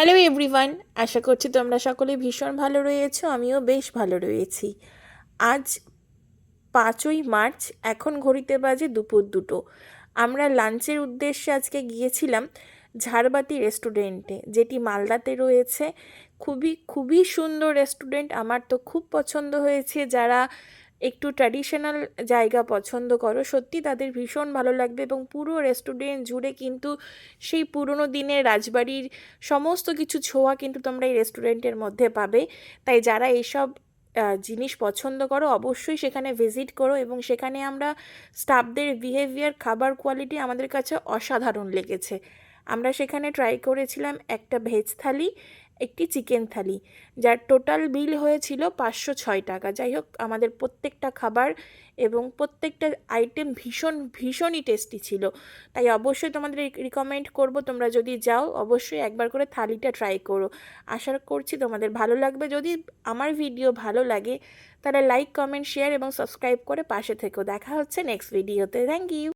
Hello everyone, আশা করছি তোমরা সকলে ভীষণ ভালো রয়েছো। আমিও বেশ ভালো রয়েছি। আজ 5ই মার্চ, এখন ঘড়িতে বাজে দুপুর 2টো। আমরা লাঞ্চের উদ্দেশ্যে আজকে গিয়েছিলাম ঝাড়বাতি রেস্টুরেন্টে, যেটি মালদাতে রয়েছে। খুবই খুবই সুন্দর রেস্টুরেন্ট, আমার তো খুব পছন্দ হয়েছে। যারা একটু ট্র্যাডিশনাল জায়গা পছন্দ করো, সত্যি তাদের ভীষণ ভালো লাগবে। এবং পুরো রেস্টুরেন্ট জুড়ে কিন্তু সেই পুরনো দিনের রাজবাড়ির সমস্ত কিছু ছোঁয়া কিন্তু তোমরা এই রেস্টুরেন্টের মধ্যে পাবে। তাই যারা এইসব জিনিস পছন্দ করো, অবশ্যই সেখানে ভিজিট করো। এবং সেখানে আমরা স্টাফদের বিহেভিয়ার, খাবার কোয়ালিটি আমাদের কাছে অসাধারণ লেগেছে। আমরা সেখানে ট্রাই করেছিলাম একটা ভেজ থালি, একটি চিকেন থালি, যার টোটাল বিল হয়েছিল 506 টাকা। যাই হোক, আমাদের প্রত্যেকটা খাবার এবং প্রত্যেকটা আইটেম ভীষণই টেস্টি ছিল। তাই অবশ্যই তোমাদের রিকমেন্ড করব, তোমরা যদি যাও অবশ্যই একবার করে থালিটা ট্রাই করো। আশা করছি তোমাদের ভালো লাগবে। যদি আমার ভিডিও ভালো লাগে তাহলে লাইক, কমেন্ট, শেয়ার এবং সাবস্ক্রাইব করে পাশে থেকো। দেখা হচ্ছে নেক্সট ভিডিওতে। Thank you.